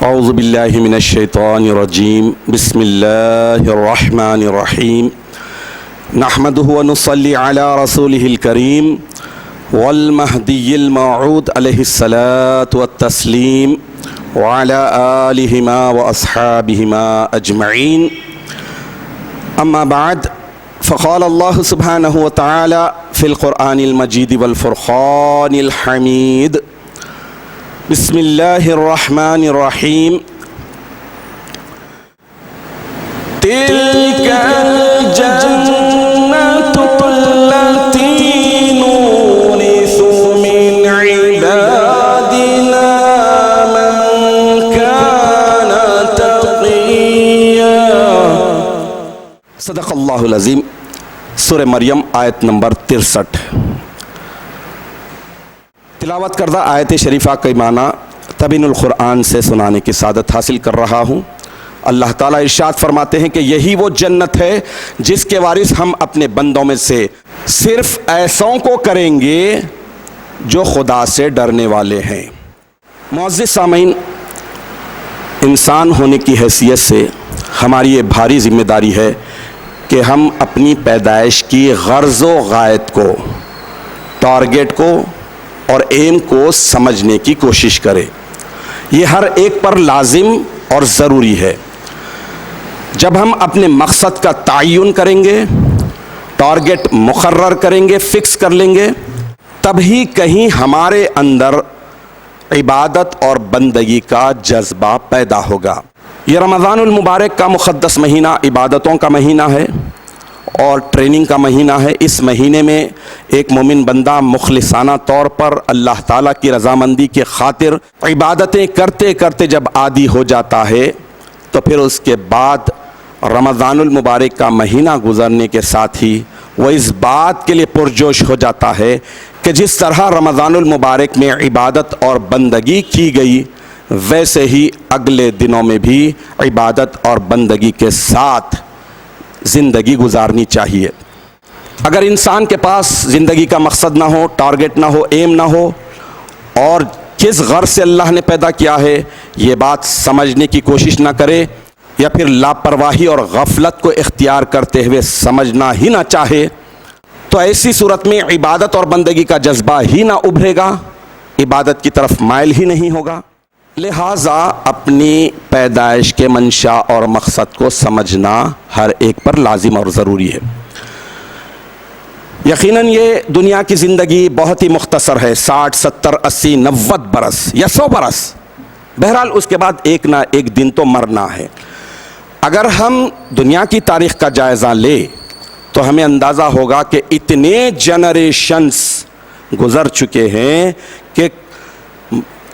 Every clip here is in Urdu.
اعوذ باللہ من الشیطان الرجیم بسم اللہ الرحمن الرحیم نحمدہ ونصلی علی رسولہ الکریم والمہدی الموعود علیہ الصلاۃ والتسلیم وعلی آلہما واصحابہما اجمعین اما بعد فقال اللہ سبحانہ وتعالی فی القرآن المجید والفرقان الحمید بسم اللہ الرحمن الرحیم تلک الجنۃ التی نورث من عبادنا من کان تقیا۔ صدق اللہ العظیم۔ سورہ مریم آیت نمبر 63۔ تلاوت کردہ آیت شریفہ کا معنی تبین القرآن سے سنانے کی سعادت حاصل کر رہا ہوں۔ اللہ تعالیٰ ارشاد فرماتے ہیں کہ یہی وہ جنت ہے جس کے وارث ہم اپنے بندوں میں سے صرف ایسوں کو کریں گے جو خدا سے ڈرنے والے ہیں۔ معزز سامعین، انسان ہونے کی حیثیت سے ہماری یہ بھاری ذمہ داری ہے کہ ہم اپنی پیدائش کی غرض و غایت کو، ٹارگٹ کو اور ایم کو سمجھنے کی کوشش کرے۔ یہ ہر ایک پر لازم اور ضروری ہے۔ جب ہم اپنے مقصد کا تعین کریں گے، ٹارگٹ مقرر کریں گے، فکس کر لیں گے، تبھی کہیں ہمارے اندر عبادت اور بندگی کا جذبہ پیدا ہوگا۔ یہ رمضان المبارک کا مقدس مہینہ عبادتوں کا مہینہ ہے اور ٹریننگ کا مہینہ ہے۔ اس مہینے میں ایک مومن بندہ مخلصانہ طور پر اللہ تعالیٰ کی رضامندی کے خاطر عبادتیں کرتے کرتے جب عادی ہو جاتا ہے تو پھر اس کے بعد رمضان المبارک کا مہینہ گزرنے کے ساتھ ہی وہ اس بات کے لیے پرجوش ہو جاتا ہے کہ جس طرح رمضان المبارک میں عبادت اور بندگی کی گئی ویسے ہی اگلے دنوں میں بھی عبادت اور بندگی کے ساتھ زندگی گزارنی چاہیے۔ اگر انسان کے پاس زندگی کا مقصد نہ ہو، ٹارگٹ نہ ہو، ایم نہ ہو، اور کس غرض سے اللہ نے پیدا کیا ہے یہ بات سمجھنے کی کوشش نہ کرے، یا پھر لاپرواہی اور غفلت کو اختیار کرتے ہوئے سمجھنا ہی نہ چاہے، تو ایسی صورت میں عبادت اور بندگی کا جذبہ ہی نہ ابھرے گا، عبادت کی طرف مائل ہی نہیں ہوگا۔ لہٰذا اپنی پیدائش کے منشا اور مقصد کو سمجھنا ہر ایک پر لازم اور ضروری ہے۔ یقیناً یہ دنیا کی زندگی بہت ہی مختصر ہے، 60 70 80 90 برس یا 100 برس، بہرحال اس کے بعد ایک نہ ایک دن تو مرنا ہے۔ اگر ہم دنیا کی تاریخ کا جائزہ لیں تو ہمیں اندازہ ہوگا کہ اتنے جنریشنز گزر چکے ہیں کہ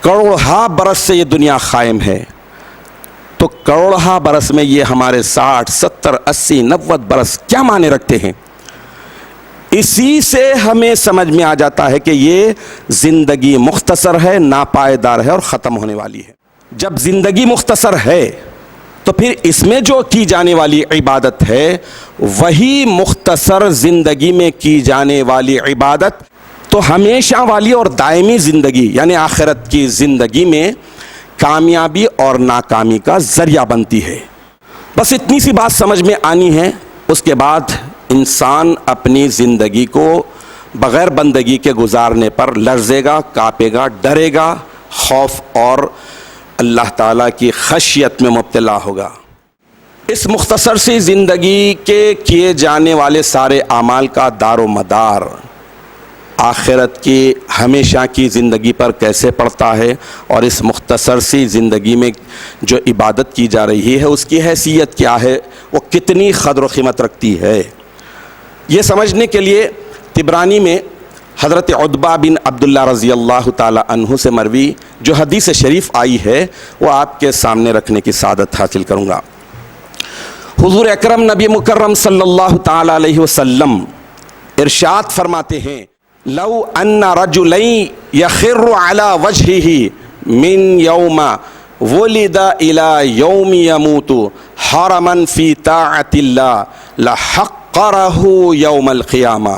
کروڑہا برس سے یہ دنیا قائم ہے، تو کروڑہا برس میں یہ ہمارے 60 70 80 90 برس کیا معنی رکھتے ہیں؟ اسی سے ہمیں سمجھ میں آ جاتا ہے کہ یہ زندگی مختصر ہے، ناپائیدار ہے اور ختم ہونے والی ہے۔ جب زندگی مختصر ہے تو پھر اس میں جو کی جانے والی عبادت ہے وہی مختصر زندگی میں کی جانے والی عبادت تو ہمیشہ والی اور دائمی زندگی یعنی آخرت کی زندگی میں کامیابی اور ناکامی کا ذریعہ بنتی ہے۔ بس اتنی سی بات سمجھ میں آنی ہے، اس کے بعد انسان اپنی زندگی کو بغیر بندگی کے گزارنے پر لرزے گا، کانپے گا، ڈرے گا، خوف اور اللہ تعالیٰ کی خشیت میں مبتلا ہوگا۔ اس مختصر سی زندگی کے کیے جانے والے سارے اعمال کا دار و مدار آخرت کی ہمیشہ کی زندگی پر کیسے پڑتا ہے، اور اس مختصر سی زندگی میں جو عبادت کی جا رہی ہے اس کی حیثیت کیا ہے، وہ کتنی قدر و قیمت رکھتی ہے، یہ سمجھنے کے لیے طبرانی میں حضرت عتبہ بن عبداللہ رضی اللہ تعالی عنہ سے مروی جو حدیث شریف آئی ہے وہ آپ کے سامنے رکھنے کی سعادت حاصل کروں گا۔ حضور اکرم نبی مکرم صلی اللہ تعالی علیہ وسلم ارشاد فرماتے ہیں، لو ان رجلین یخر علی وجہہ من یوم ولد الی یوم یموت حرما فی طاعت اللہ لحقرہ یوم القیامہ،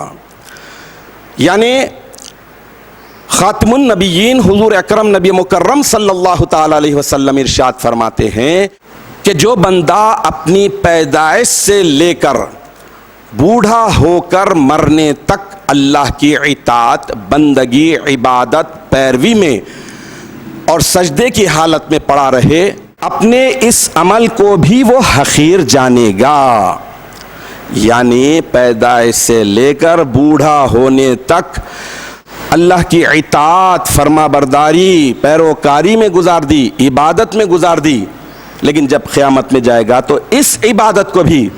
یعنی خاتم النبیین حضور اکرم نبی مکرم صلی اللہ تعالی علیہ وسلم ارشاد فرماتے ہیں کہ جو بندہ اپنی پیدائش سے لے کر بوڑھا ہو کر مرنے تک اللہ کی اطاعت، بندگی، عبادت، پیروی میں اور سجدے کی حالت میں پڑا رہے، اپنے اس عمل کو بھی وہ حقیر جانے گا. یعنی پیدائش سے لے کر بوڑھا ہونے تک اللہ کی اطاعت، فرما برداری، پیروکاری میں گزار دی، عبادت میں گزار دی، لیکن جب قیامت میں جائے گا تو اس عبادت کو بھی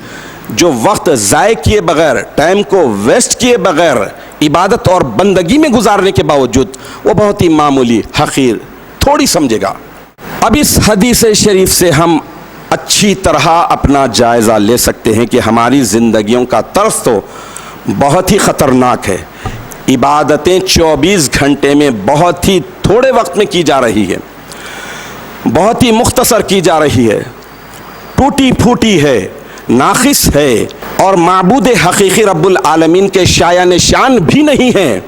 جو وقت ضائع کیے بغیر، ٹائم کو ویسٹ کیے بغیر عبادت اور بندگی میں گزارنے کے باوجود وہ بہت ہی معمولی، حقیر، تھوڑی سمجھے گا. اب اس حدیث شریف سے ہم اچھی طرح اپنا جائزہ لے سکتے ہیں کہ ہماری زندگیوں کا طرز تو بہت ہی خطرناک ہے. عبادتیں 24 گھنٹے میں بہت ہی تھوڑے وقت میں کی جا رہی ہے، بہت ہی مختصر کی جا رہی ہے، ٹوٹی پھوٹی ہے، ناقص ہے، اور معبود حقیقی رب العالمین کے شایان نشان بھی نہیں ہیں.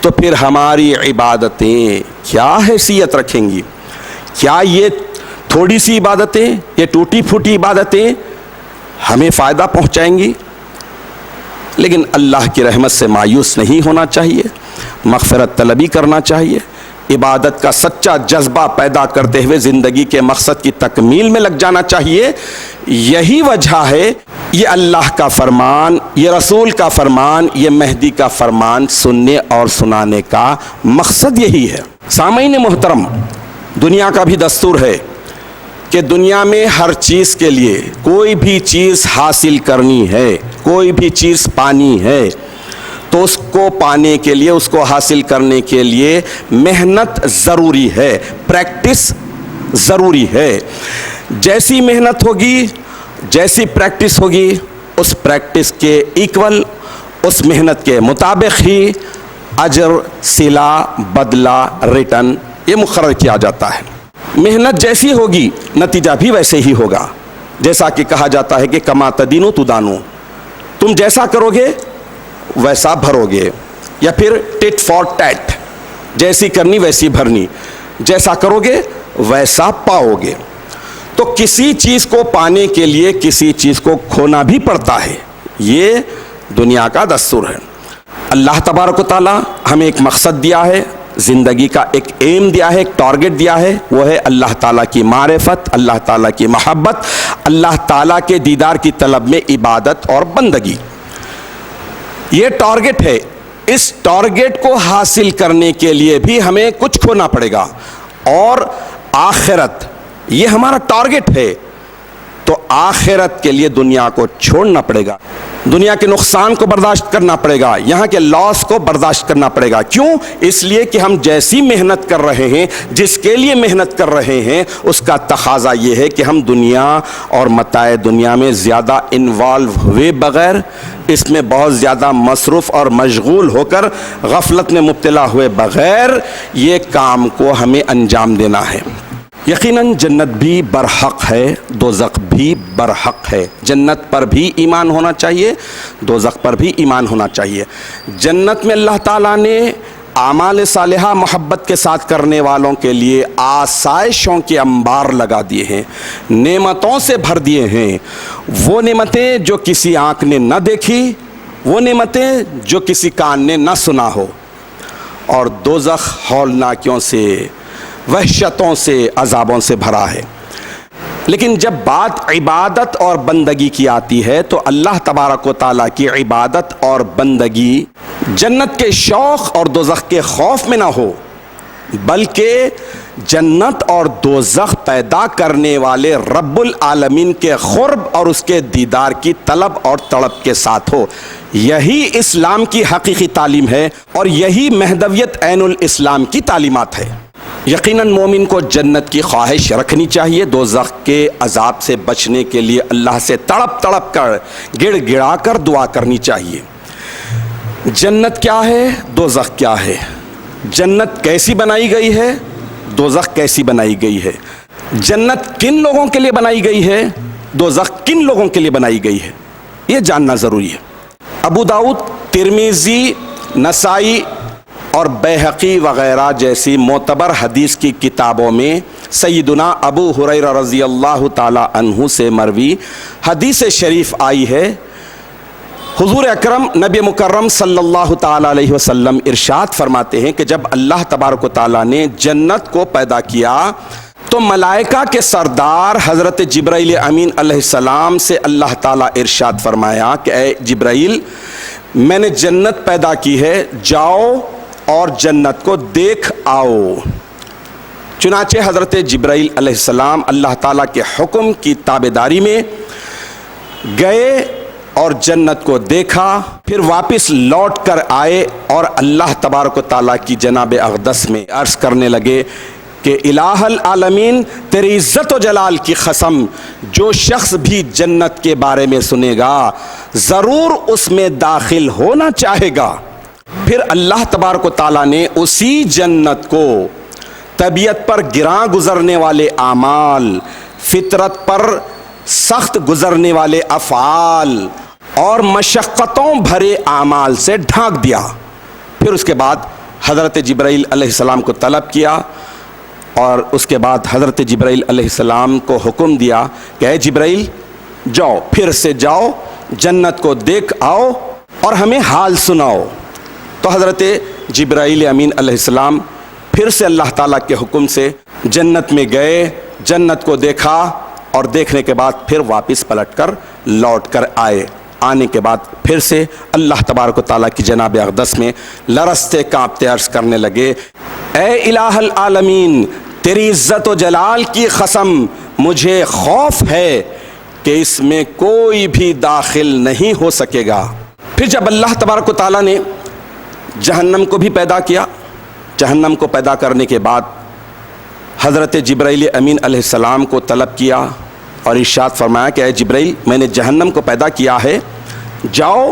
تو پھر ہماری عبادتیں کیا حیثیت رکھیں گی؟ کیا یہ تھوڑی سی عبادتیں، یہ ٹوٹی پھوٹی عبادتیں ہمیں فائدہ پہنچائیں گی؟ لیکن اللہ کی رحمت سے مایوس نہیں ہونا چاہیے، مغفرت طلبی کرنا چاہیے، عبادت کا سچا جذبہ پیدا کرتے ہوئے زندگی کے مقصد کی تکمیل میں لگ جانا چاہیے. یہی وجہ ہے یہ اللہ کا فرمان، یہ رسول کا فرمان، یہ مہدی کا فرمان سننے اور سنانے کا مقصد یہی ہے. سامعین محترم، دنیا کا بھی دستور ہے کہ دنیا میں ہر چیز کے لیے کوئی بھی چیز حاصل کرنی ہے، کوئی بھی چیز پانی ہے تو اس کو پانے کے لیے، اس کو حاصل کرنے کے لیے محنت ضروری ہے، پریکٹس ضروری ہے. جیسی محنت ہوگی، جیسی پریکٹس ہوگی، اس پریکٹس کے ایکول، اس محنت کے مطابق ہی اجر، صلہ، بدلہ، ریٹرن یہ مقرر کیا جاتا ہے. محنت جیسی ہوگی نتیجہ بھی ویسے ہی ہوگا. جیسا کہ کہا جاتا ہے کہ کما تدینو تدانو، تم جیسا کرو گے ویسا بھرو گے، یا پھر ٹٹ فار ٹیٹ، جیسی کرنی ویسی بھرنی، جیسا کرو گے ویسا پاؤ گے. تو کسی چیز کو پانے کے لیے کسی چیز کو کھونا بھی پڑتا ہے، یہ دنیا کا دستور ہے. اللہ تبارک و تعالی ہمیں ایک مقصد دیا ہے، زندگی کا ایک ایم دیا ہے، ایک ٹارگٹ دیا ہے، وہ ہے اللہ تعالیٰ کی معرفت، اللہ تعالیٰ کی محبت، اللہ تعالیٰ کے دیدار کی طلب میں عبادت اور بندگی. یہ ٹارگٹ ہے. اس ٹارگٹ کو حاصل کرنے کے لیے بھی ہمیں کچھ کھونا پڑے گا، اور آخرت یہ ہمارا ٹارگٹ ہے. تو آخرت کے لیے دنیا کو چھوڑنا پڑے گا، دنیا کے نقصان کو برداشت کرنا پڑے گا، یہاں کے لاس کو برداشت کرنا پڑے گا. کیوں؟ اس لیے کہ ہم جیسی محنت کر رہے ہیں، جس کے لیے محنت کر رہے ہیں، اس کا تقاضا یہ ہے کہ ہم دنیا اور متاع دنیا میں زیادہ انوالو ہوئے بغیر، اس میں بہت زیادہ مصروف اور مشغول ہو کر غفلت میں مبتلا ہوئے بغیر یہ کام کو ہمیں انجام دینا ہے. یقیناً جنت بھی برحق ہے، دوزخ بھی برحق ہے. جنت پر بھی ایمان ہونا چاہیے، دوزخ پر بھی ایمان ہونا چاہیے. جنت میں اللہ تعالیٰ نے اعمال صالحہ محبت کے ساتھ کرنے والوں کے لیے آسائشوں کے انبار لگا دیے ہیں، نعمتوں سے بھر دیے ہیں. وہ نعمتیں جو کسی آنکھ نے نہ دیکھی، وہ نعمتیں جو کسی کان نے نہ سنا ہو. اور دوزخ ہولناکیوں سے، وحشتوں سے، عذابوں سے بھرا ہے. لیکن جب بات عبادت اور بندگی کی آتی ہے تو اللہ تبارک و تعالیٰ کی عبادت اور بندگی جنت کے شوق اور دوزخ کے خوف میں نہ ہو، بلکہ جنت اور دوزخ پیدا کرنے والے رب العالمین کے قرب اور اس کے دیدار کی طلب اور تڑپ کے ساتھ ہو. یہی اسلام کی حقیقی تعلیم ہے اور یہی مہدویت عین الاسلام کی تعلیمات ہے. یقیناً مومن کو جنت کی خواہش رکھنی چاہیے، دوزخ کے عذاب سے بچنے کے لیے اللہ سے تڑپ تڑپ کر، گڑ گڑا کر دعا کرنی چاہیے. جنت کیا ہے، دوزخ کیا ہے، جنت کیسی بنائی گئی ہے، دوزخ کیسی بنائی گئی ہے، جنت کن لوگوں کے لیے بنائی گئی ہے، دوزخ کن لوگوں کے لیے بنائی گئی ہے، یہ جاننا ضروری ہے. ابو داؤد، ترمذی، نسائی اور بیہقی وغیرہ جیسی معتبر حدیث کی کتابوں میں سیدنا ابو ہریرہ رضی اللہ تعالی عنہ سے مروی حدیث شریف آئی ہے، حضور اکرم نبی مکرم صلی اللہ تعالی علیہ وسلم ارشاد فرماتے ہیں کہ جب اللہ تبارک و تعالیٰ نے جنت کو پیدا کیا تو ملائکہ کے سردار حضرت جبرائیل امین علیہ السلام سے اللہ تعالیٰ ارشاد فرمایا کہ اے جبرائیل، میں نے جنت پیدا کی ہے، جاؤ اور جنت کو دیکھ آؤ۔ چنانچہ حضرت جبرائیل علیہ السلام اللہ تعالیٰ کے حکم کی تابعداری میں گئے اور جنت کو دیکھا، پھر واپس لوٹ کر آئے اور اللہ تبارک و تعالیٰ کی جناب اقدس میں عرض کرنے لگے کہ الہ العالمین، تیری عزت و جلال کی قسم، جو شخص بھی جنت کے بارے میں سنے گا ضرور اس میں داخل ہونا چاہے گا۔ پھر اللہ تبارک و تعالیٰ نے اسی جنت کو طبیعت پر گراں گزرنے والے اعمال، فطرت پر سخت گزرنے والے افعال اور مشقتوں بھرے اعمال سے ڈھانک دیا۔ پھر اس کے بعد حضرت جبرائیل علیہ السلام کو طلب کیا اور اس کے بعد حضرت جبرائیل علیہ السلام کو حکم دیا کہ اے جبرائیل، جاؤ، پھر سے جاؤ، جنت کو دیکھ آؤ اور ہمیں حال سناؤ۔ تو حضرت جبرائیل امین علیہ السلام پھر سے اللہ تعالیٰ کے حکم سے جنت میں گئے، جنت کو دیکھا اور دیکھنے کے بعد پھر واپس پلٹ کر لوٹ کر آئے۔ آنے کے بعد پھر سے اللہ تبارک و تعالیٰ کی جناب اقدس میں لرزتے کانپتے عرض کرنے لگے، اے الہ العالمین، تیری عزت و جلال کی قسم، مجھے خوف ہے کہ اس میں کوئی بھی داخل نہیں ہو سکے گا۔ پھر جب اللہ تبارک و تعالیٰ نے جہنم کو بھی پیدا کیا، جہنم کو پیدا کرنے کے بعد حضرت جبرائیل امین علیہ السلام کو طلب کیا اور ارشاد فرمایا کہ اے جبرائیل، میں نے جہنم کو پیدا کیا ہے، جاؤ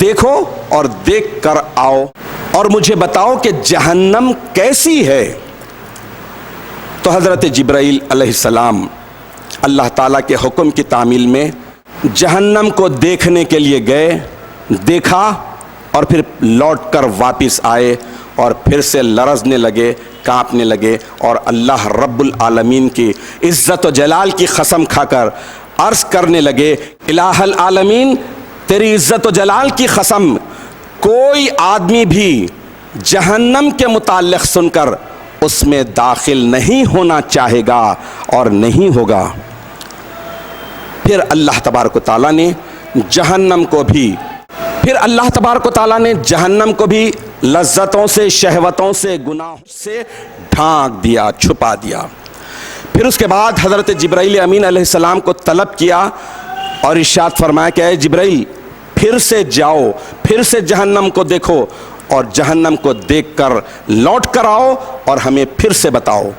دیکھو اور دیکھ کر آؤ اور مجھے بتاؤ کہ جہنم کیسی ہے۔ تو حضرت جبرائیل علیہ السلام اللہ تعالیٰ کے حکم کی تعمیل میں جہنم کو دیکھنے کے لیے گئے، دیکھا اور پھر لوٹ کر واپس آئے اور پھر سے لرزنے لگے، کانپنے لگے اور اللہ رب العالمین کی عزت و جلال کی قسم کھا کر عرض کرنے لگے، الہ العالمین، تیری عزت و جلال کی قسم، کوئی آدمی بھی جہنم کے متعلق سن کر اس میں داخل نہیں ہونا چاہے گا اور نہیں ہوگا۔ پھر اللہ تبارک و تعالیٰ نے جہنم کو بھی لذتوں سے، شہوتوں سے، گناہوں سے ڈھانک دیا، چھپا دیا۔ پھر اس کے بعد حضرت جبرائیل امین علیہ السلام کو طلب کیا اور ارشاد فرمایا کہ اے جبرائیل، پھر سے جاؤ، پھر سے جہنم کو دیکھو اور جہنم کو دیکھ کر لوٹ کر آؤ اور ہمیں پھر سے بتاؤ۔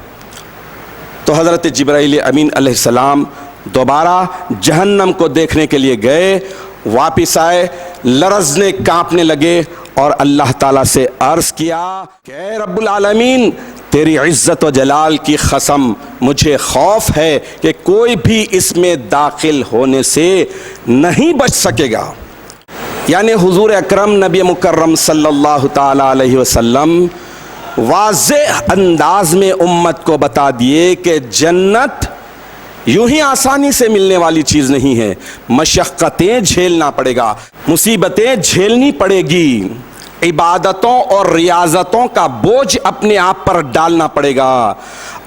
تو حضرت جبرائیل امین علیہ السلام دوبارہ جہنم کو دیکھنے کے لیے گئے، واپس آئے، لرزنے کانپنے لگے اور اللہ تعالیٰ سے عرض کیا کہ اے رب العالمین، تیری عزت و جلال کی قسم، مجھے خوف ہے کہ کوئی بھی اس میں داخل ہونے سے نہیں بچ سکے گا۔ یعنی حضور اکرم نبی مکرم صلی اللہ تعالی علیہ وسلم واضح انداز میں امت کو بتا دیے کہ جنت یوں ہی آسانی سے ملنے والی چیز نہیں ہے، مشقتیں جھیلنا پڑے گا، مصیبتیں جھیلنی پڑے گی، عبادتوں اور ریاضتوں کا بوجھ اپنے آپ پر ڈالنا پڑے گا،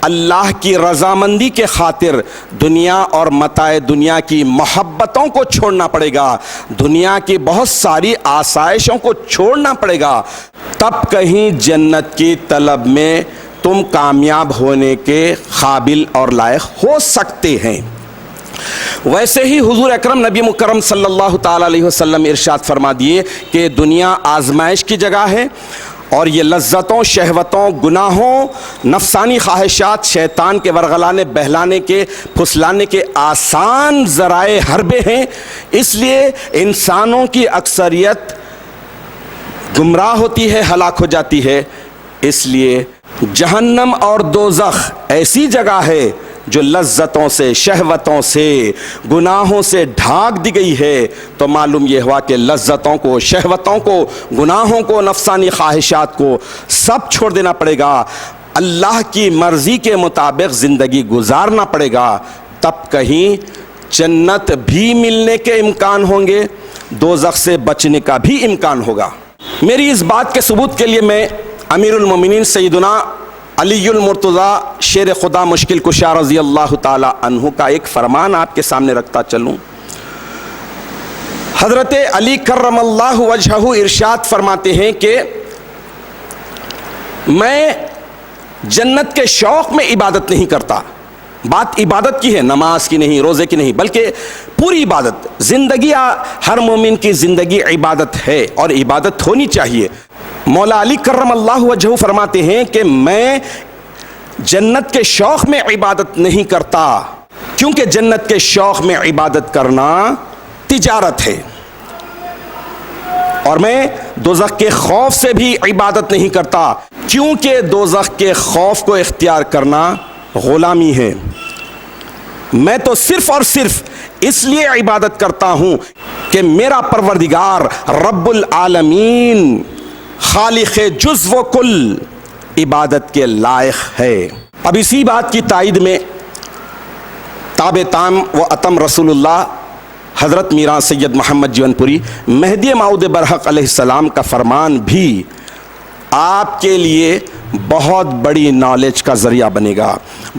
اللہ کی رضامندی کے خاطر دنیا اور متاع دنیا کی محبتوں کو چھوڑنا پڑے گا، دنیا کی بہت ساری آسائشوں کو چھوڑنا پڑے گا، تب کہیں جنت کی طلب میں تم کامیاب ہونے کے قابل اور لائق ہو سکتے ہیں۔ ویسے ہی حضور اکرم نبی مکرم صلی اللہ تعالی علیہ وسلم ارشاد فرما دیے کہ دنیا آزمائش کی جگہ ہے اور یہ لذتوں، شہوتوں، گناہوں، نفسانی خواہشات، شیطان کے ورغلانے، بہلانے کے، پھسلانے کے آسان ذرائع حربے ہیں، اس لیے انسانوں کی اکثریت گمراہ ہوتی ہے، ہلاک ہو جاتی ہے۔ اس لیے جہنم اور دوزخ ایسی جگہ ہے جو لذتوں سے، شہوتوں سے، گناہوں سے ڈھانک دی گئی ہے، تو معلوم یہ ہوا کہ لذتوں کو، شہوتوں کو، گناہوں کو، نفسانی خواہشات کو سب چھوڑ دینا پڑے گا، اللہ کی مرضی کے مطابق زندگی گزارنا پڑے گا، تب کہیں جنت بھی ملنے کے امکان ہوں گے، دوزخ سے بچنے کا بھی امکان ہوگا۔ میری اس بات کے ثبوت کے لیے میں امیر المومنین سیدنا علی المرتضیٰ شیر خدا مشکل کشا رضی اللہ تعالی عنہ کا ایک فرمان آپ کے سامنے رکھتا چلوں۔ حضرت علی کرم اللہ وجہہ ارشاد فرماتے ہیں کہ میں جنت کے شوق میں عبادت نہیں کرتا۔ بات عبادت کی ہے، نماز کی نہیں، روزے کی نہیں، بلکہ پوری عبادت۔ زندگی، ہر مومن کی زندگی عبادت ہے اور عبادت ہونی چاہیے۔ مولا علی کرم اللہ وجہہ فرماتے ہیں کہ میں جنت کے شوق میں عبادت نہیں کرتا، کیونکہ جنت کے شوق میں عبادت کرنا تجارت ہے، اور میں دوزخ کے خوف سے بھی عبادت نہیں کرتا، کیونکہ دوزخ کے خوف کو اختیار کرنا غلامی ہے۔ میں تو صرف اور صرف اس لیے عبادت کرتا ہوں کہ میرا پروردگار رب العالمین خالق جزو و کل عبادت کے لائق ہے۔ اب اسی بات کی تائید میں تاب تام و اتم رسول اللہ حضرت میراں سید محمد جیون پوری مہدی موعود برحق علیہ السلام کا فرمان بھی آپ کے لیے بہت بڑی نالج کا ذریعہ بنے گا،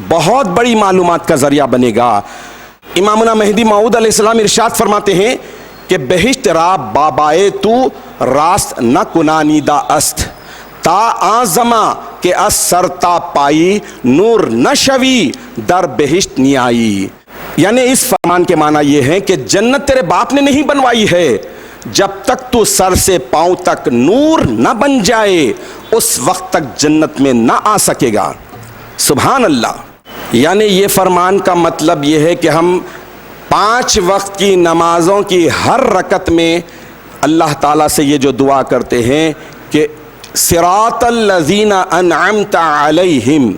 بہت بڑی معلومات کا ذریعہ بنے گا۔ امامنا مہدی موعود علیہ السلام ارشاد فرماتے ہیں کہ بہشت را بابائے تو راست نہ کنانیدہ است تا آزما کہ اس سرتا پائی نور نہ شوی در بہشت نیائی۔ یعنی اس فرمان کے معنی یہ ہے کہ جنت تیرے باپ نے نہیں بنوائی ہے، جب تک تو سر سے پاؤں تک نور نہ بن جائے اس وقت تک جنت میں نہ آ سکے گا۔ سبحان اللہ۔ یعنی یہ فرمان کا مطلب یہ ہے کہ ہم 5 وقت کی نمازوں کی ہر رکعت میں اللہ تعالیٰ سے یہ جو دعا کرتے ہیں کہ صراط الذین انعمت علیہم،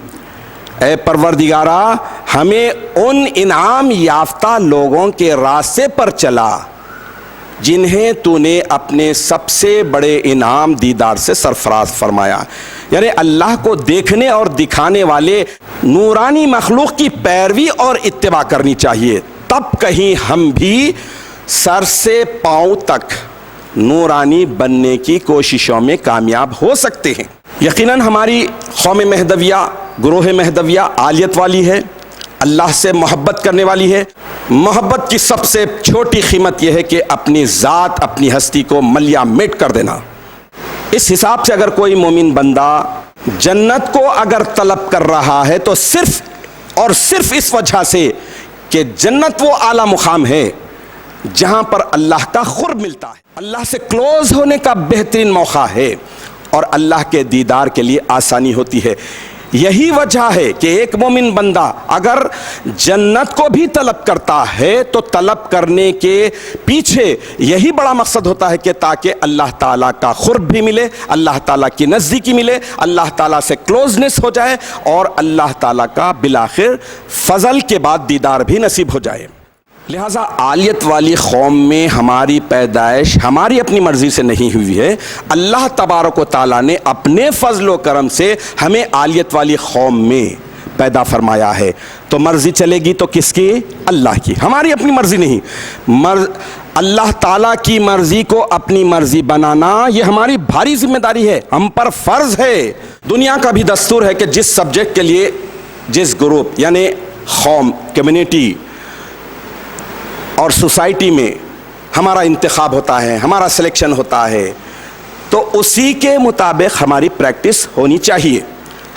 اے پروردگارا ہمیں ان انعام یافتہ لوگوں کے راستے پر چلا جنہیں تو نے اپنے سب سے بڑے انعام دیدار سے سرفراز فرمایا۔ یعنی اللہ کو دیکھنے اور دکھانے والے نورانی مخلوق کی پیروی اور اتباع کرنی چاہیے، تب کہیں ہم بھی سر سے پاؤں تک نورانی بننے کی کوششوں میں کامیاب ہو سکتے ہیں۔ یقیناً ہماری قوم مہدویہ، گروہ مہدویہ عالیت والی ہے، اللہ سے محبت کرنے والی ہے۔ محبت کی سب سے چھوٹی قیمت یہ ہے کہ اپنی ذات، اپنی ہستی کو ملیا میٹ کر دینا۔ اس حساب سے اگر کوئی مومن بندہ جنت کو اگر طلب کر رہا ہے تو صرف اور صرف اس وجہ سے کہ جنت وہ اعلیٰ مقام ہے جہاں پر اللہ کا قرب ملتا ہے، اللہ سے کلوز ہونے کا بہترین موقع ہے اور اللہ کے دیدار کے لیے آسانی ہوتی ہے۔ یہی وجہ ہے کہ ایک مومن بندہ اگر جنت کو بھی طلب کرتا ہے تو طلب کرنے کے پیچھے یہی بڑا مقصد ہوتا ہے کہ تاکہ اللہ تعالیٰ کا قرب بھی ملے، اللہ تعالیٰ کی نزدیکی ملے، اللہ تعالیٰ سے کلوزنس ہو جائے اور اللہ تعالیٰ کا بالآخر فضل کے بعد دیدار بھی نصیب ہو جائے۔ لہٰذا عالیت والی قوم میں ہماری پیدائش ہماری اپنی مرضی سے نہیں ہوئی ہے، اللہ تبارک و تعالیٰ نے اپنے فضل و کرم سے ہمیں عالیت والی قوم میں پیدا فرمایا ہے۔ تو مرضی چلے گی تو کس کی؟ اللہ کی، ہماری اپنی مرضی نہیں۔ اللہ تعالیٰ کی مرضی کو اپنی مرضی بنانا یہ ہماری بھاری ذمہ داری ہے، ہم پر فرض ہے۔ دنیا کا بھی دستور ہے کہ جس سبجیکٹ کے لیے جس گروپ یعنی قوم، کمیونٹی اور سوسائٹی میں ہمارا انتخاب ہوتا ہے، ہمارا سلیکشن ہوتا ہے، تو اسی کے مطابق ہماری پریکٹس ہونی چاہیے،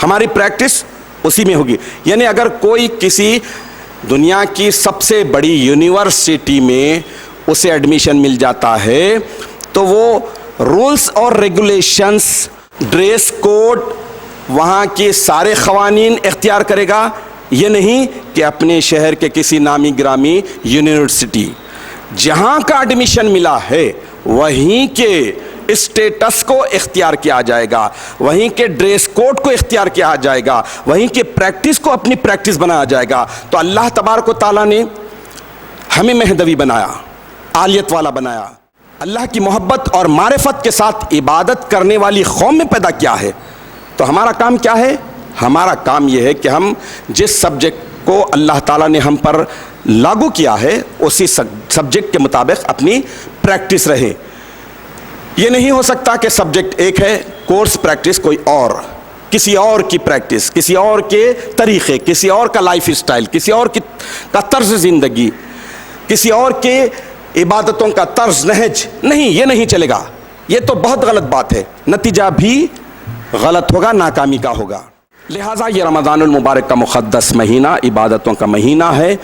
ہماری پریکٹس اسی میں ہوگی۔ یعنی اگر کوئی کسی دنیا کی سب سے بڑی یونیورسٹی میں اسے ایڈمیشن مل جاتا ہے تو وہ رولز اور ریگولیشنز، ڈریس کوڈ، وہاں کے سارے قوانین اختیار کرے گا، یہ نہیں کہ اپنے شہر کے کسی نامی گرامی یونیورسٹی جہاں کا ایڈمیشن ملا ہے وہیں کے اسٹیٹس کو اختیار کیا جائے گا، وہیں کے ڈریس کوڈ کو اختیار کیا جائے گا، وہیں کے پریکٹس کو اپنی پریکٹس بنایا جائے گا، تو اللہ تبارک و تعالیٰ نے ہمیں مہدوی بنایا، عالیت والا بنایا، اللہ کی محبت اور معرفت کے ساتھ عبادت کرنے والی قوم میں پیدا کیا ہے۔ تو ہمارا کام کیا ہے؟ ہمارا کام یہ ہے کہ ہم جس سبجیکٹ کو اللہ تعالیٰ نے ہم پر لاگو کیا ہے اسی سبجیکٹ کے مطابق اپنی پریکٹس رہے۔ یہ نہیں ہو سکتا کہ سبجیکٹ ایک ہے، کورس پریکٹس کوئی اور، کسی اور کی پریکٹس، کسی اور کے طریقے، کسی اور کا لائف اسٹائل، کسی اور کا طرز زندگی، کسی اور کے عبادتوں کا طرز نہج، نہیں، یہ نہیں چلے گا۔ یہ تو بہت غلط بات ہے، نتیجہ بھی غلط ہوگا، ناکامی کا ہوگا۔ لہٰذا یہ رمضان المبارک کا مقدس مہینہ عبادتوں کا مہینہ ہے۔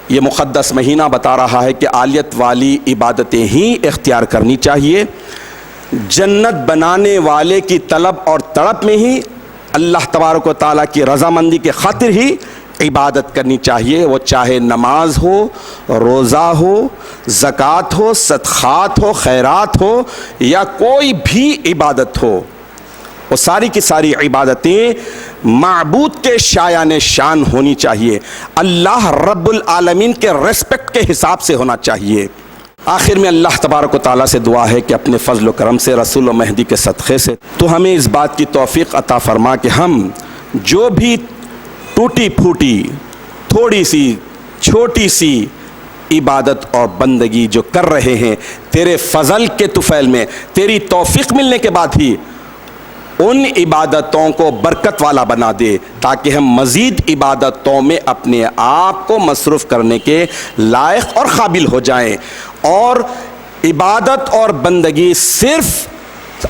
یہ مقدس مہینہ بتا رہا ہے کہ عالیت والی عبادتیں ہی اختیار کرنی چاہیے، جنت بنانے والے کی طلب اور تڑپ میں ہی اللہ تبارک و تعالیٰ کی رضامندی کے خاطر ہی عبادت کرنی چاہیے، وہ چاہے نماز ہو، روزہ ہو، زکوٰۃ ہو، صدقات ہو، خیرات ہو، یا کوئی بھی عبادت ہو، وہ ساری کی ساری عبادتیں معبود کے شایان شان ہونی چاہیے، اللہ رب العالمین کے ریسپیکٹ کے حساب سے ہونا چاہیے۔ آخر میں اللہ تبارک و تعالیٰ سے دعا ہے کہ اپنے فضل و کرم سے، رسول و مہدی کے صدقے سے تو ہمیں اس بات کی توفیق عطا فرما کہ ہم جو بھی ٹوٹی پھوٹی تھوڑی سی چھوٹی سی عبادت اور بندگی جو کر رہے ہیں، تیرے فضل کے طفیل میں، تیری توفیق ملنے کے بعد ہی ان عبادتوں کو برکت والا بنا دے، تاکہ ہم مزید عبادتوں میں اپنے آپ کو مصروف کرنے کے لائق اور قابل ہو جائیں، اور عبادت اور بندگی صرف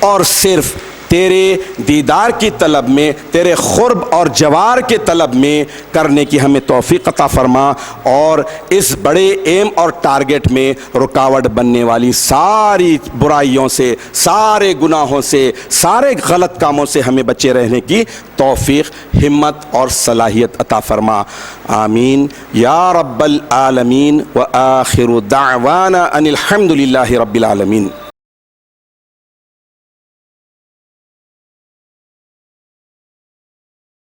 اور صرف تیرے دیدار کی طلب میں، تیرے قرب اور جوار کے طلب میں کرنے کی ہمیں توفیق عطا فرما، اور اس بڑے ایم اور ٹارگٹ میں رکاوٹ بننے والی ساری برائیوں سے، سارے گناہوں سے، سارے غلط کاموں سے ہمیں بچے رہنے کی توفیق، ہمت اور صلاحیت عطا فرما، آمین یا رب العالمین۔ وآخر دعوانا ان الحمد للہ رب العالمین۔